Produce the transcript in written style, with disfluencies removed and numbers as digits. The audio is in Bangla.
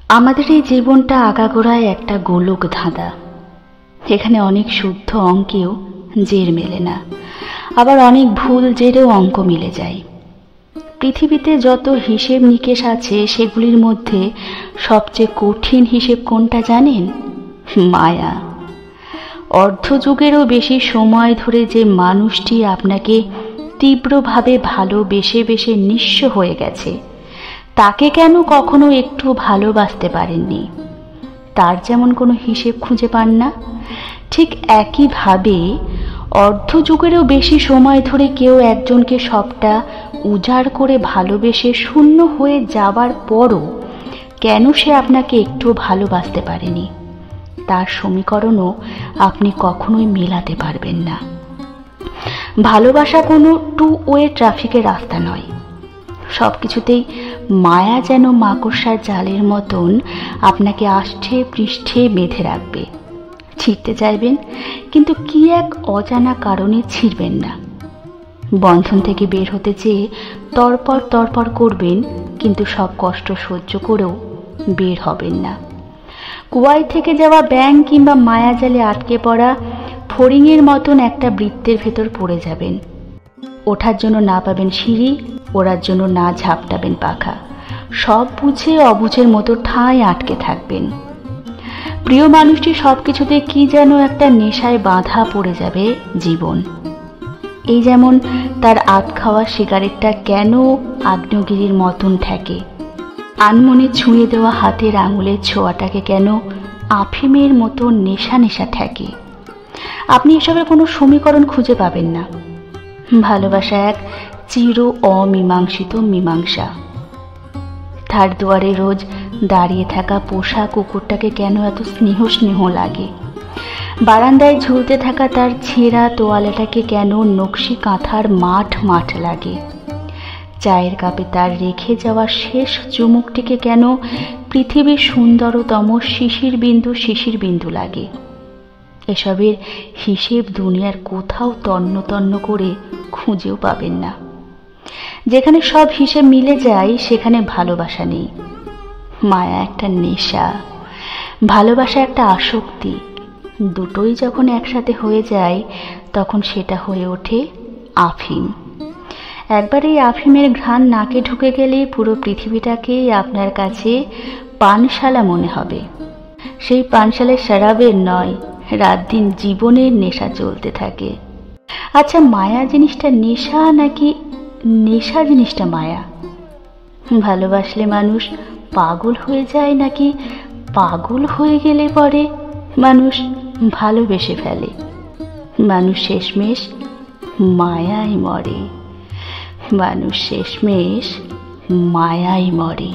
আমাদের এই জীবনটা আগাগোড়ায় একটা গোলক ধাঁধা। এখানে অনেক শুদ্ধ অঙ্কেও জের মেলে না, আবার অনেক ভুল জেরেও অঙ্ক মিলে যায়। পৃথিবীতে যত হিসেব নিকেশ আছে সেগুলির মধ্যে সবচেয়ে কঠিন হিসেব কোনটা জানেন? মায়া। অর্ধযুগেরও বেশি সময় ধরে যে মানুষটি আপনাকে তীব্রভাবে ভালোবেসে বেশে নিঃস্ব হয়ে গেছে, তাকে কেন কখনো একটু ভালোবাসতে পারেননি? তার যেমন কোনো হিসেব খুঁজে পান না, ঠিক একইভাবে অর্ধযুগেরও বেশি সময় ধরে কেউ একজনকে সবটা উজাড় করে ভালোবেসে শূন্য হয়ে যাবার পরও কেন সে আপনাকে একটু ভালোবাসতে পারেনি, তার সমীকরণও আপনি কখনোই মেলাতে পারবেন না। ভালোবাসা কোনো টু ওয়ে ট্রাফিকের রাস্তা নয়। সব কিছুতেই মায়া যেন মাকড়সার জালের মতন আপনাকে আষ্ঠে পৃষ্ঠে বেঁধে রাখবে। ছিঁড়তে চাইবেন, কিন্তু কি এক অজানা কারণে ছিঁড়বেন না। বন্ধন থেকে বের হতে চেয়ে তরপর তরপর করবেন, কিন্তু সব কষ্ট সহ্য করেও বের হবেন না। কুয়ায় থেকে যাওয়া ব্যাঙ কিংবা মায়াজালে আটকে পড়া ফড়িংয়ের মতন একটা বৃত্তের ভেতর পড়ে যাবেন। ওঠার জন্য না পাবেন সিঁড়ি, ওড়ার জন্য না ঝাপটাবেন পাখা। সব বুঝে অবুঝের মতো ঠাঁই আটকে থাকবেন। প্রিয় মানুষটি সব কিছুতে কি যেন একটা নেশায় বাঁধা পড়ে যাবে জীবন। এই যেমন তার আধ খাওয়া সিগারেটটা কেন আগ্নেয়গিরির মতন ঠেকে, আনমনে ছুঁয়ে দেওয়া হাতের আঙুলের ছোঁয়াটাকে কেন আফিমের মতো নেশা নেশা ঠেকে। আপনি এসবের কোনো সমীকরণ খুঁজে পাবেন না। ভালোবাসা এক চির অমীমাংসিত মীমাংসা। তার দুয়ারে রোজ দাঁড়িয়ে থাকা পোষা কুকুরটাকে কেন এত স্নেহ স্নেহ লাগে, বারান্দায় ঝুলতে থাকা তার ছেঁড়া তোয়ালেটাকে কেন নকশি কাঁথার মাঠ মাঠ লাগে, চায়ের কাপে তার রেখে যাওয়া শেষ চুমুকটিকে কেন পৃথিবীর সুন্দরতম শিশির বিন্দু লাগে। এসবের হিসেব দুনিয়ার কোথাও তন্ন তন্ন করে খুঁজেও পাবেন না। যেখানে সব হিসেব মিলে যায় সেখানে ভালোবাসা নেই। মায়া একটা নেশা, ভালোবাসা একটা আসক্তি। দুটোই যখন একসাথে হয়ে যায় তখন সেটা হয়ে ওঠে আফিম। একবার এই আফিমের ঘ্রাণ নাকে ঢুকে গেলে পুরো পৃথিবীটাকেই আপনার কাছে পানশালা মনে হবে। সেই পানশালায় শরাবের নয়, রাত দিন জীবনের নেশা চলতে থাকে। আচ্ছা, মায়া জিনিসটা নেশা নাকি নেশা জিনিসটা মায়া? ভালোবাসলে মানুষ পাগল হয়ে যায় নাকি পাগল হয়ে গেলে পরে মানুষ ভালোবেসে ফেলে? মানুষ শেষমেশ মায়ায় মরে, মানুষ শেষমেশ মায়ায় মরে।